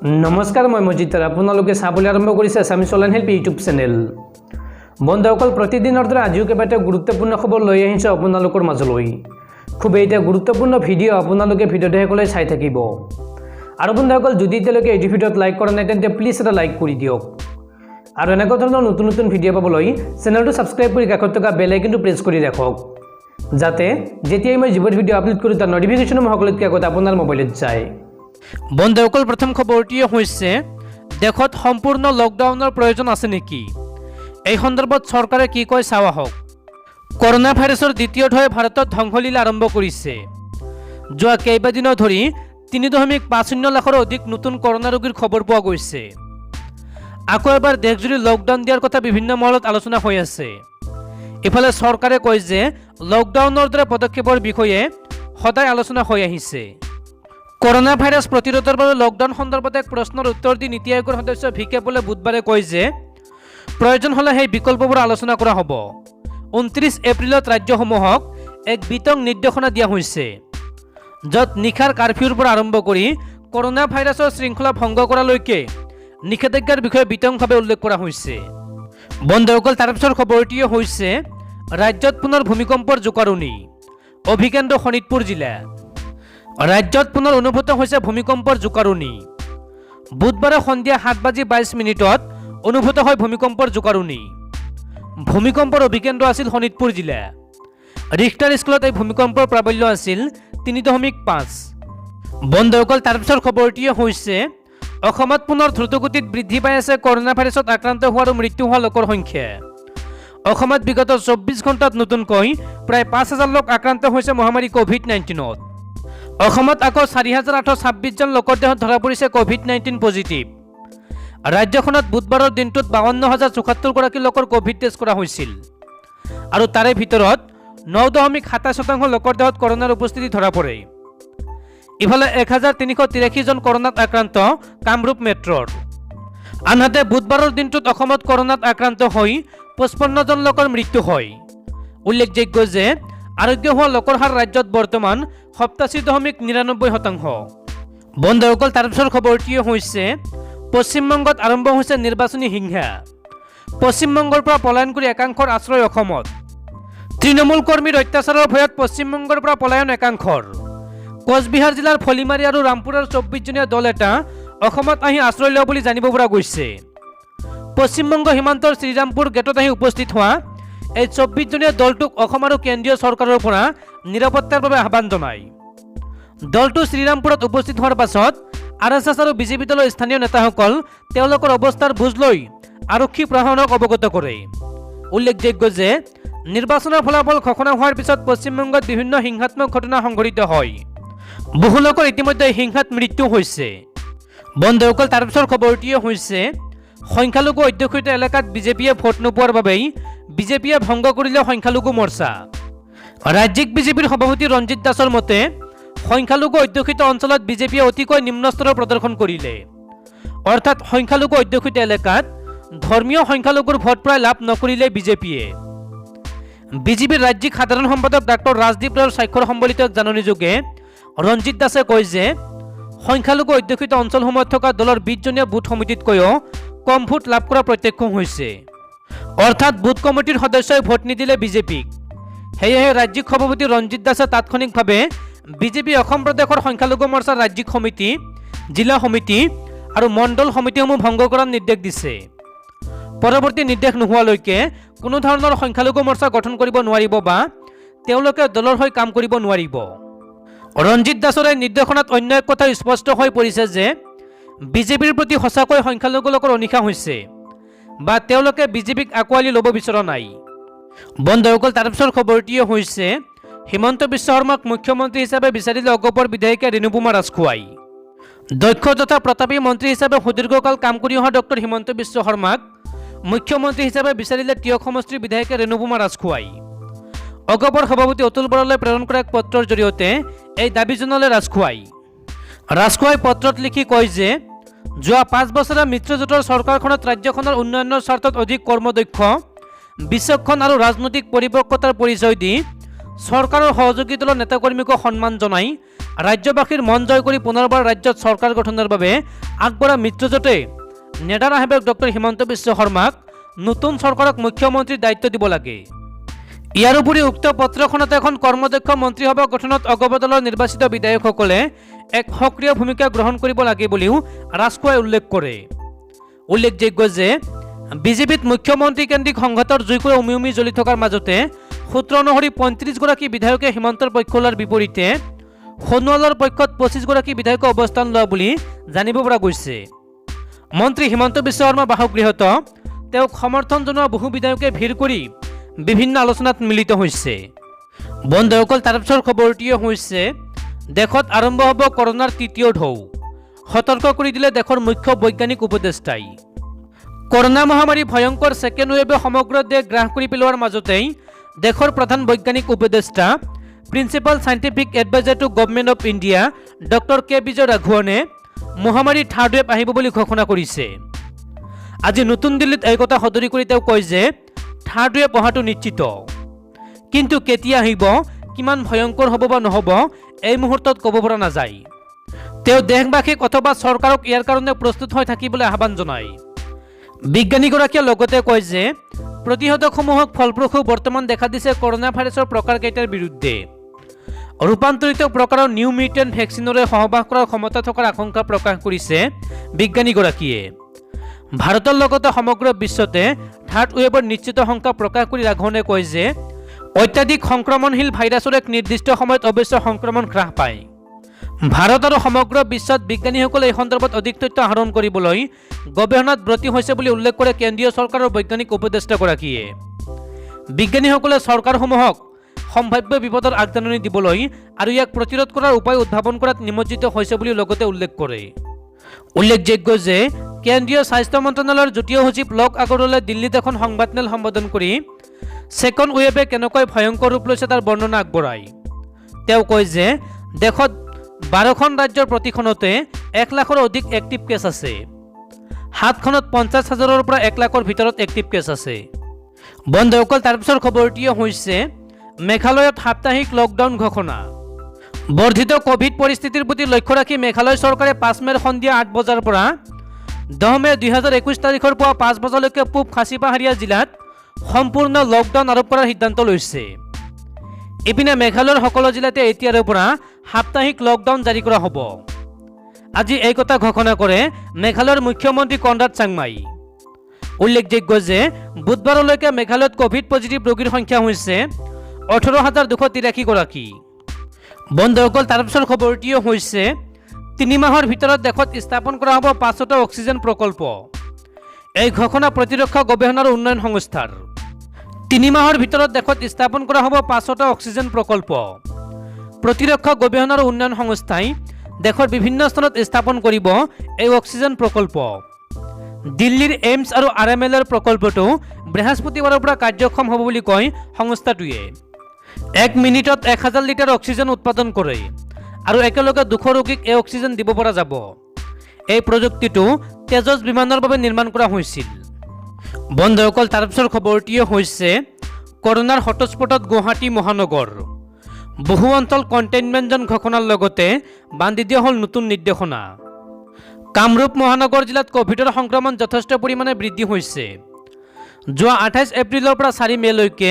নমস্কাৰ মই মজিদাৰ আপোনালোকে চাবলৈ আৰম্ভ কৰিছে Assamese online help YouTube channel. বন্ধুসকল প্ৰতিদিনৰ দৰে আজিও কেইবাটাও গুৰুত্বপূৰ্ণ খবৰ লৈ আহিছোঁ আপোনালোকৰ মাজলৈ। খুব এটা গুৰুত্বপূৰ্ণ ভিডিঅ' আপোনালোকে ভিডিঅ'টো শেষলৈ চাই থাকিব। আৰু বন্ধুসকল যদি এতিয়ালৈকে এই ভিডিঅ'ত লাইক কৰা নাই তেন্তে প্লিজ এটা লাইক কৰি দিয়ক। আৰু এনেকুৱা ধৰণৰ নতুন নতুন ভিডিঅ' পাবলৈ চেনেলটো ছাবস্ক্ৰাইব কৰি কাষত থকা বেল আইকনটো প্ৰেছ কৰি ৰাখক, যাতে যেতিয়াই মই যিবোৰ ভিডিঅ' আপলোড কৰোঁ তাৰ নটিফিকেশ্যন সকলোতকৈ আগতে আপোনাৰ মোবাইলত যায়। বন্ধুসকল প্ৰথম খবৰটি হৈছে দেশত সম্পূৰ্ণ লকডাউনৰ প্ৰয়োজন আছে নেকি? এই সন্দৰ্ভত চৰকাৰে কি কয় চাওঁ আহক। কৰোনা ভাইৰাছৰ দ্বিতীয় ঢৌৱে ভাৰতত ধ্বংসলীলা আৰম্ভ কৰিছে। যোৱা কেইবাদিনৰ ধৰি ৩.৫ লাখৰো অধিক নতুন কৰোনা ৰোগীৰ খবৰ পোৱা গৈছে। আকৌ এবাৰ দেশজুৰি লকডাউন দিয়াৰ কথা বিভিন্ন মহলত আলোচনা হৈ আছে। ইফালে চৰকাৰে কয় যে লকডাউনৰ দৰে পদক্ষেপৰ বিষয়ে সদায় আলোচনা হৈ আহিছে। কৰোনা ভাইৰাছ প্ৰতিৰোধৰ বাবে লকডাউন সন্দৰ্ভত এক প্ৰশ্নৰ উত্তৰ দি নীতি আয়োগৰ সদস্য ভিকে পলে বুধবাৰে কয় যে প্ৰয়োজন হ'লে সেই বিকল্পবোৰ আলোচনা কৰা হ'ব। 29 এপ্ৰিলত ৰাজ্যসমূহক এক বিতং নিৰ্দেশনা দিয়া হৈছে, য'ত নিশাৰ কাৰফিউৰ পৰা আৰম্ভ কৰি কৰোনা ভাইৰাছৰ শৃংখলা ভংগ কৰালৈকে নিষেধাজ্ঞাৰ বিষয়ে বিতংভাৱে উল্লেখ কৰা হৈছে। বন্ধুসকল তাৰপিছৰ খবৰটি হৈছে ৰাজ্যত পুনৰ ভূমিকম্পৰ জোকাৰণি, অভিকেন্দ্ৰ শোণিতপুৰ জিলা। ৰাজ্যত পুনৰ অনুভূত হৈছে ভূমিকম্পৰ জোকাৰণি। বুধবাৰে সন্ধিয়া 7:22 অনুভূত হয় ভূমিকম্পৰ জোকাৰণি। ভূমিকম্পৰ অভিকেন্দ্ৰ আছিল শোণিতপুৰ জিলা। ৰিখটাৰ স্কেলত এই ভূমিকম্পৰ প্ৰাবল্য আছিল 3.5। বন্ধুসকল তাৰপিছৰ খবৰটি হৈছে অসমত পুনৰ দ্ৰুতগতিত বৃদ্ধি পাই আছে কৰোনা ভাইৰাছত আক্ৰান্ত হোৱা আৰু মৃত্যু হোৱা লোকৰ সংখ্যা। অসমত বিগত 24 ঘণ্টাত নতুনকৈ প্ৰায় 5,000 লোক আক্ৰান্ত হৈছে মহামাৰী কোভিড-19ত। অসমত আকৌ 4,826 জন লোকৰ দেহত ধৰা পৰিছে কোভিড-19 পজিটিভ। ৰাজ্যখনত বুধবাৰৰ দিনটোত 52,074 গৰাকী লোকৰ কোভিড টেষ্ট কৰা হৈছিল, আৰু তাৰে ভিতৰত 9.27% লোকৰ দেহত কৰোনাৰ উপস্থিতি ধৰা পৰে। ইফালে 1,383 জন কৰোনাত আক্ৰান্ত কামৰূপ মেট্ৰৰ। আনহাতে বুধবাৰৰ দিনটোত অসমত কৰোনাত আক্ৰান্ত হৈ 55 জন লোকৰ মৃত্যু হয়। উল্লেখযোগ্য যে আৰোগ্য হোৱা লোকৰ হাৰ ৰাজ্যত বৰ্তমান 87.99%। বন্ধুসকল তাৰপিছৰ খবৰটি হৈছে পশ্চিমবংগত আৰম্ভ হৈছে নিৰ্বাচনী হিংসা। পশ্চিমবংগৰ পৰা পলায়ন কৰি একাংশৰ আশ্ৰয় অসমত। তৃণমূল কৰ্মীৰ অত্যাচাৰৰ ভয়ত পশ্চিমবংগৰ পৰা পলায়ন একাংশৰ। কোচবিহাৰ জিলাৰ ফলিমাৰী আৰু ৰামপুৰৰ 24জনীয়া দল এটা অসমত আহি আশ্ৰয় লোৱা বুলি জানিব পৰা গৈছে। পশ্চিমবংগ সীমান্তৰ শ্ৰীৰামপুৰ গেটত আহি উপস্থিত হোৱা এই 24জনীয়া দলটোক অসম আৰু কেন্দ্ৰীয় চৰকাৰৰ পৰা নিৰাপত্তাৰ বাবে আহ্বান জনায়। দলটো শ্ৰীৰামপুৰত উপস্থিত হোৱাৰ পাছত RSS আৰু বিজেপি দলৰ স্থানীয় নেতাসকল তেওঁলোকৰ অৱস্থাৰ বুজ লৈ আৰক্ষী প্ৰশাসনক অৱগত কৰে। উল্লেখযোগ্য যে নিৰ্বাচনৰ ফলাফল ঘোষণা হোৱাৰ পিছত পশ্চিমবংগত বিভিন্ন হিংসাত্মক ঘটনা সংঘটিত হয়। বহু লোকৰ ইতিমধ্যে হিংসাত মৃত্যু হৈছে। বন্ধুসকল তাৰপিছৰ খবৰটি হৈছে সংখ্যালঘু অধ্যুষিত এলেকাত বিজেপিয়ে ভোট নোপোৱাৰ বাবেই বিজেপিয়ে ভংগ কৰিলে সংখ্যালঘু মৰ্চা। ৰাজ্যিক বিজেপিৰ সভাপতি ৰঞ্জিত দাসৰ মতে সংখ্যালঘু অধ্যুষিত অঞ্চলত বিজেপিয়ে অতিকৈ নিম্ন স্তৰৰ প্ৰদৰ্শন কৰিলে। অৰ্থাৎ সংখ্যালঘু অধ্যুষিত এলেকাত ধৰ্মীয় সংখ্যালঘুৰ ভোট প্ৰায় লাভ নকৰিলে বিজেপিয়ে। বিজেপিৰ ৰাজ্যিক সাধাৰণ সম্পাদক ডাক্তৰ ৰাজদীপ ৰায়ৰ স্বাক্ষৰ সম্বলিত এক জাননীযোগে ৰঞ্জিত দাসে কয় যে সংখ্যালঘু অধ্যুষিত অঞ্চলসমূহত থকা দলৰ 20জনীয়া বুথ সমিতিতকৈও কম ভোট লাভ কৰা প্ৰত্যক্ষ হৈছে। অৰ্থাৎ বুথ কমিটিৰ সদস্যই ভোট নিদিলে বিজেপিক। সেয়েহে ৰাজ্যিক সভাপতি ৰঞ্জিত দাসে তাৎক্ষণিকভাৱে বিজেপি অসম প্ৰদেশৰ সংখ্যালঘু মৰ্চাৰ ৰাজ্যিক সমিতি, জিলা সমিতি আৰু মণ্ডল সমিতিসমূহ ভংগ কৰাৰ নিৰ্দেশ দিছে। পৰৱৰ্তী নিৰ্দেশ নোহোৱালৈকে কোনো ধৰণৰ সংখ্যালঘু মৰ্চা গঠন কৰিব নোৱাৰিব বা তেওঁলোকে দলৰ হৈ কাম কৰিব নোৱাৰিব। ৰঞ্জিত দাসৰ এই নিৰ্দেশনাত অন্য এক কথা স্পষ্ট হৈ পৰিছে যে বিজেপিৰ প্ৰতি সঁচাকৈ সংখ্যালঘু লোকৰ অনীহা হৈছে বা তেওঁলোকে বিজেপিক আঁকোৱালি ল'ব বিচৰা নাই। বন্ধুসকল তাৰপিছৰ খবৰটি হৈছে হিমন্ত বিশ্ব শৰ্মাক মুখ্যমন্ত্ৰী হিচাপে বিচাৰিলে অগপৰ বিধায়িকা ৰেণুপমা ৰাজখোৱাই। দক্ষ তথা প্ৰতাপী মন্ত্ৰী হিচাপে সুদীৰ্ঘকাল কাম কৰি অহা ডক্টৰ হিমন্ত বিশ্ব শৰ্মাক মুখ্যমন্ত্ৰী হিচাপে বিচাৰিলে টিয়ক সমষ্টিৰ বিধায়িকা ৰেণুপমা ৰাজখোৱাই। অগপৰ সভাপতি অতুল বৰালৈ প্ৰেৰণ কৰা এক পত্ৰৰ জৰিয়তে এই দাবী জনালে ৰাজখোৱাই। ৰাজখোৱাই পত্ৰত লিখি কয় যে যোৱা 5 বছৰীয়া মিত্ৰজোঁটৰ চৰকাৰখনত ৰাজ্যখনৰ উন্নয়নৰ স্বাৰ্থত অধিক কৰ্মদক্ষ, বিচক্ষণ আৰু ৰাজনৈতিক পৰিপক্কতাৰ পৰিচয় দি চৰকাৰৰ সহযোগী দলৰ নেতাকৰ্মীক সন্মান জনাই ৰাজ্যবাসীৰ মন জয় কৰি পুনৰবাৰ ৰাজ্যত চৰকাৰ গঠনৰ বাবে আগবঢ়া মিত্ৰজোঁটে নেডাৰ সাহেবক ডক্টৰ হিমন্ত বিশ্ব শৰ্মাক নতুন চৰকাৰক মুখ্যমন্ত্ৰীৰ দায়িত্ব দিব লাগে। ইয়াৰ উপৰি উক্ত পত্ৰখনত এখন কৰ্মদক্ষ মন্ত্ৰীসভা গঠনত অগপ দলৰ নিৰ্বাচিত বিধায়কসকলে এক সক্ৰিয় ভূমিকা গ্ৰহণ কৰিব লাগে বুলিও ৰাজখোৱাই উল্লেখ কৰে। উল্লেখযোগ্য যে বিজেপিত মুখ্যমন্ত্ৰী কেন্দ্ৰিক সংঘাতৰ জুইকুৰা উমি উমি জ্বলি থকাৰ মাজতে সূত্ৰ অনুসৰি ৩৫গৰাকী বিধায়কে হিমন্তৰ পক্ষ লোৱাৰ বিপৰীতে সোণোৱালৰ পক্ষত ২৫গৰাকী বিধায়কে অৱস্থান লোৱা বুলি জানিব পৰা গৈছে। মন্ত্ৰী হিমন্ত বিশ্ব শৰ্মা বাসগৃহত তেওঁক সমৰ্থন জনোৱা বহু বিধায়কে ভিৰ কৰি বিভিন্ন আলোচনাত মিলিত হৈছে। বন্ধুসকল, তাৰ পিছৰ খবৰটিয়ে হৈছে দেশত আৰম্ভ হ'ব কৰ'ণাৰ তৃতীয় ঢৌ, সতৰ্ক কৰি দিলে দেশৰ মুখ্য বৈজ্ঞানিক উপদেষ্টাই। কৰ'না মহামাৰী ভয়ংকৰ ছেকেণ্ড ৱেভে সমগ্ৰ দেশ গ্ৰাস কৰি পেলোৱাৰ মাজতেই দেশৰ প্ৰধান বৈজ্ঞানিক উপদেষ্টা principal scientific adviser to government of India doctor K Vijay ৰাঘৱনে মহামাৰীৰ থাৰ্ড ৱেভ আহিব বুলি ঘোষণা কৰিছে। আজি নতুন দিল্লীত এই কথা সদৰি কৰি তেওঁ কয় যে থাৰ্ড ৱেভ অহাটো নিশ্চিত, কিন্তু কেতিয়া আহিব, কিমান ভয়ংকৰ হ'ব বা নহ'ব এই মুহূৰ্তত ক'ব পৰা নাযায়। তেওঁ দেশবাসীক অথবা চৰকাৰক ইয়াৰ কাৰণে প্ৰস্তুত হৈ থাকিবলৈ আহ্বান জনায়। বিজ্ঞানীগৰাকীয়ে লগতে কয় যে প্ৰতিষেধকসমূহক ফলপ্ৰসূ বৰ্তমান দেখা দিছে কৰ'না ভাইৰাছৰ প্ৰকাৰকেইটাৰ বিৰুদ্ধে। ৰূপান্তৰিত প্ৰকাৰৰ নিউ মিউটেণ্ট ভেকচিনৰে সহবাস কৰাৰ ক্ষমতা থকাৰ আশংকা প্ৰকাশ কৰিছে বিজ্ঞানীগৰাকীয়ে। ভাৰতৰ লগতে সমগ্ৰ বিশ্বতে থাৰ্ড ৱেভৰ নিশ্চিত শংকা প্ৰকাশ কৰি ৰাঘৱনে কয় যে অত্যাধিক সংক্ৰমণশীল ভাইৰাছৰ এক নিৰ্দিষ্ট সময়ত অৱশ্যে সংক্ৰমণ হ্ৰাস পায়। ভাৰত আৰু সমগ্ৰ বিশ্বত বিজ্ঞানীসকলে এই সন্দৰ্ভত অধিক তথ্য আহৰণ কৰিবলৈ গৱেষণাত ব্ৰতী হৈছে বুলি উল্লেখ কৰে কেন্দ্ৰীয় চৰকাৰৰ বৈজ্ঞানিক উপদেষ্টাগৰাকীয়ে। বিজ্ঞানীসকলে চৰকাৰসমূহক সম্ভাৱ্য বিপদৰ আগজাননী দিবলৈ আৰু ইয়াক প্ৰতিৰোধ কৰাৰ উপায় উদ্ভাৱন কৰাত নিমজ্জিত হৈছে বুলি লগতে উল্লেখ কৰে। উল্লেখযোগ্য যে কেন্দ্ৰীয় স্বাস্থ্য মন্ত্ৰালয়ৰ যুটীয় সচিব লক আগৰৱালাই দিল্লীত এখন সংবাদমেল সম্বোধন কৰি ছেকেণ্ড ৱেভে কেনেকৈ ভয়ংকৰ ৰূপ লৈছে তাৰ বৰ্ণনা আগবঢ়ায়। তেওঁ কয় যে দেশত 12খন ৰাজ্যৰ প্ৰতিখনতে 1 লাখৰো অধিক এক্টিভ কেছ আছে। 7খনত 50,000ৰ পৰা 1 লাখৰ ভিতৰত এক্টিভ কেছ আছে। বন্ধুসকল, তাৰপিছৰ খবৰটিয়ে হৈছে মেঘালয়ত সাপ্তাহিক লকডাউন ঘোষণা। বৰ্ধিত কোভিড পৰিস্থিতিৰ প্ৰতি লক্ষ্য ৰাখি মেঘালয় চৰকাৰে 5 মে'ৰ সন্ধিয়া 8 বজাৰ পৰা 10 মে' 2021 তাৰিখৰ পুৱা 5 বজালৈকে পূব খাচী পাহাৰীয়া জিলাত সম্পূৰ্ণ লকডাউন আৰোপ কৰাৰ সিদ্ধান্ত লৈছে। ইপিনে মেঘালয়ৰ সকলো জিলাতে এতিয়াৰে পৰা সাপ্তাহিক লকডাউন জাৰি কৰা হ'ব। আজি এই কথা ঘোষণা কৰে মেঘালয়ৰ মুখ্যমন্ত্ৰী কনৰাড চাংমাই। উল্লেখযোগ্য যে বুধবাৰলৈকে মেঘালয়ত কোভিড পজিটিভ ৰোগীৰ সংখ্যা হৈছে 18,283 গৰাকী। বন্ধুসকল, তাৰপিছৰ খবৰটিও হৈছে 3 মাহৰ ভিতৰত দেশত স্থাপন কৰা হ'ব 5টা অক্সিজেন প্ৰকল্প। এই ঘোষণা প্ৰতিৰক্ষা গৱেষণা আৰু উন্নয়ন সংস্থাৰ। 3 মাহৰ ভিতৰত দেশত স্থাপন কৰা হ'ব 5টা অক্সিজেন প্ৰকল্প। প্ৰতিৰক্ষা গৱেষণা আৰু উন্নয়ন সংস্থাই দেশৰ বিভিন্ন স্থানত স্থাপন কৰিব এই অক্সিজেন প্ৰকল্প। দিল্লীৰ এইমছ আৰু RMLৰ প্ৰকল্পটো বৃহস্পতিবাৰৰ পৰা কাৰ্যক্ষম হ'ব বুলি কয় সংস্থাটোৱে। 1 মিনিটত 1000 লিটাৰ অক্সিজেন উৎপাদন কৰে আৰু একেলগে 200 ৰোগীক এই অক্সিজেন দিব পৰা যাব। এই প্ৰযুক্তিটো তেজছ বিমানৰ বাবে নিৰ্মাণ কৰা হৈছিল। বন্ধুসকল, তাৰপিছৰ খবৰটিয়ে হৈছে কৰ'নাৰ হটস্পটত গুৱাহাটী মহানগৰ। বহু অঞ্চল কণ্টেইনমেণ্ট জ'ন ঘোষণাৰ লগতে বান্ধি দিয়া হ'ল নতুন নিৰ্দেশনা। কামৰূপ মহানগৰ জিলাত কোভিডৰ সংক্ৰমণ যথেষ্ট পৰিমাণে বৃদ্ধি হৈছে। যোৱা 28 এপ্ৰিলৰ পৰা 4 মে'লৈকে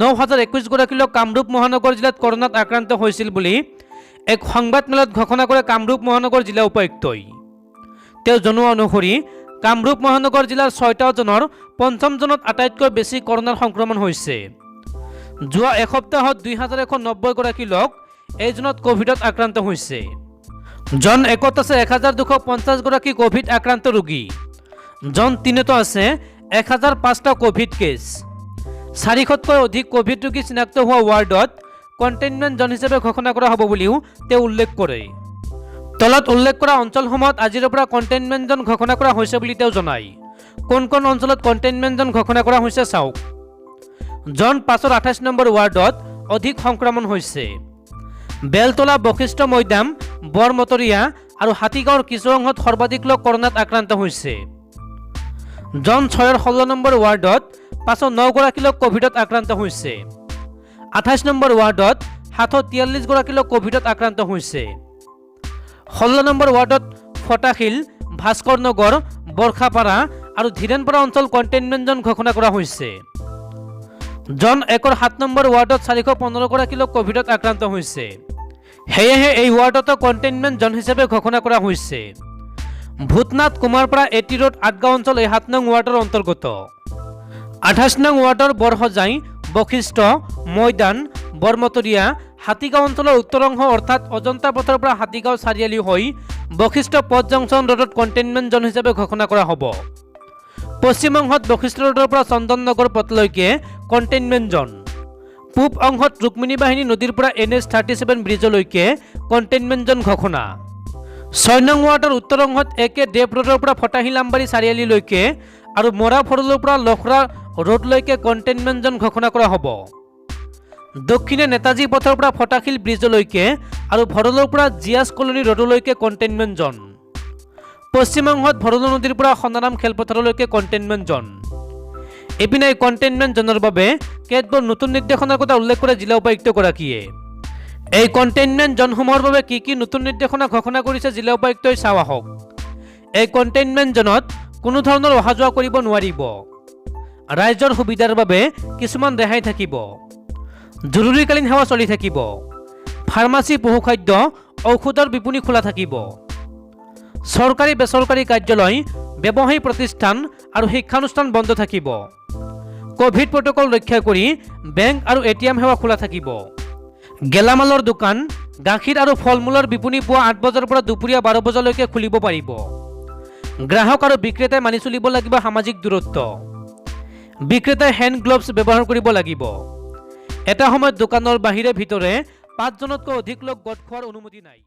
9,021 গৰাকী লোক কামৰূপ মহানগৰ জিলাত কৰ'নাত আক্ৰান্ত হৈছিল বুলি এক সংবাদমেলত ঘোষণা কৰে কামৰূপ মহানগৰ জিলা উপায়ুক্তই। তেওঁ জনোৱা অনুসৰি কামৰূপ মহানগৰ জিলাৰ 6টা জনৰ 5ম জনত আটাইতকৈ বেছি কৰ'নাৰ সংক্ৰমণ হৈছে। যোৱা এসপ্তাহত 2,190 গৰাকী লোক এই জনত কোভিডত আক্ৰান্ত হৈছে। জন 1ত আছে 1,250 গৰাকী কোভিড আক্ৰান্ত ৰোগী। জন 3ত আছে 1,005টা কোভিড কেছ। 400তকৈ অধিক কোভিড ৰোগী চিনাক্ত হোৱা ৱাৰ্ডত কণ্টেইনমেণ্ট জ'ন হিচাপে ঘোষণা কৰা হ'ব বুলিও তেওঁ উল্লেখ কৰে। তলত উল্লেখ কৰা অঞ্চলসমূহত আজিৰ পৰা কণ্টেইনমেণ্ট জ'ন ঘোষণা কৰা হৈছে বুলি তেওঁ জনায়। কোন কোন অঞ্চলত কণ্টেইনমেণ্ট জ'ন ঘোষণা কৰা হৈছে চাওক। জন 5ৰ 28 নম্বৰ ৱাৰ্ডত অধিক সংক্ৰমণ হৈছে। বেলতলা, বশিষ্ঠ মৈদাম, বৰমতৰীয়া আৰু হাতীগাঁৱৰ কিছু অংশত সৰ্বাধিক লোক কৰ'নাত আক্ৰান্ত হৈছে। জন 6ৰ 16 নম্বৰ ৱাৰ্ডত 509 গৰাকী লোক কোভিডত আক্ৰান্ত হৈছে। 28 নম্বৰ ৱাৰ্ডত 743 গৰাকী লোক কোভিডত আক্ৰান্ত হৈছে। 16 নম্বৰ ৱাৰ্ডত ফটাশিল, ভাস্কৰ নগৰ, বৰ্ষাপাৰা আৰু ধীৰেনপাৰা অঞ্চল কণ্টেইনমেণ্ট জোন ঘোষণা কৰা হৈছে। জন 1 7 নম্বৰ ৱাৰ্ডত 415 গৰাকী লোক কোভিডত আক্ৰান্ত হৈছে। সেয়েহে এই ৱাৰ্ডতো কণ্টেইনমেণ্ট জোন হিচাপে ঘোষণা কৰা হৈছে। ভূতনাথ, কুমাৰপাৰা, এটি ৰোড, আটগাঁও অঞ্চল এই 7 নং ৱাৰ্ডৰ অন্তৰ্গত। 28 নং ৱাৰ্ডৰ বৰসজাই, বশিষ্ঠ, ময়দান, বৰমতৰীয়া, হাতীগাঁও অঞ্চলৰ উত্তৰ অংশ অৰ্থাৎ অজন্তা পথৰ পৰা হাতীগাঁও চাৰিআলি হৈ বশিষ্ঠ পথ জংচন ৰোডত কণ্টেইনমেণ্ট জোন হিচাপে ঘোষণা কৰা হ'ব। পশ্চিম অংশত বশিষ্ঠ ৰোডৰ পৰা চন্দননগৰ পথলৈকে কণ্টেইনমেণ্ট জোন। পূব অংশত ৰুক্মিণী বাহিনী নদীৰ পৰা NH 37 ব্ৰিজলৈকে কণ্টেইনমেণ্ট জোন ঘোষণা। 6 নং ৱাৰ্ডৰ উত্তৰ অংশত AK দেৱ ৰোডৰ পৰা ফটাশিল আমবাৰী চাৰিআলিলৈকে আৰু মৰা ফৰলৰ পৰা লখৰা ৰোডলৈকে কণ্টেইনমেণ্ট জোন ঘোষণা কৰা হ'ব। দক্ষিণে নেতাজী পথৰ পৰা ফটাশিল ব্ৰিজলৈকে আৰু ভৰলৰ পৰা জিয়াছ কলনী ৰোডলৈকে কণ্টেইনমেণ্ট জোন। পশ্চিম অংশত ভৰলু নদীৰ পৰা সনাৰাম খেলপথাৰলৈকে কণ্টেইনমেণ্ট জোন। এপিনে এই কণ্টেইনমেণ্ট জোনৰ বাবে কেতবোৰ নতুন নিৰ্দেশনাৰ কথা উল্লেখ কৰে জিলা উপায়ুক্তগৰাকীয়ে। এই কণ্টেইনমেণ্ট জোনসমূহৰ বাবে কি নতুন নিৰ্দেশনা ঘোষণা কৰিছে জিলা উপায়ুক্তই চাওঁ আহক। এই কণ্টেইনমেণ্ট জোনত কোনো ধৰণৰ অহা যোৱা কৰিব নোৱাৰিব। ৰাইজৰ সুবিধাৰ বাবে কিছুমান ৰেহাই থাকিব। জৰুৰীকালীন সেৱা চলি থাকিব। ফাৰ্মাচী, পশুখাদ্য, ঔষধৰ বিপণী খোলা থাকিব। চৰকাৰী বেচৰকাৰী কাৰ্যালয়, ব্যৱসায়ী প্ৰতিষ্ঠান আৰু শিক্ষানুষ্ঠান বন্ধ থাকিব। কোভিড প্ৰট'কল ৰক্ষা কৰি বেংক আৰু ATM সেৱা খোলা থাকিব। গেলামালৰ দোকান, গাখীৰ আৰু ফল মূলৰ বিপণী পুৱা 8 বজাৰ পৰা দুপৰীয়া 12 বজালৈকে খুলিব পাৰিব। গ্ৰাহক আৰু বিক্ৰেতাই মানি চলিব লাগিব সামাজিক দূৰত্ব। বিক্ৰেতাই হেণ্ড গ্লোভছ ব্যৱহাৰ কৰিব লাগিব। এটা সময়ত দোকানৰ বাহিৰে ভিতৰে 5 জনতকৈ অধিক লোক গোট খোৱাৰ অনুমতি নাই।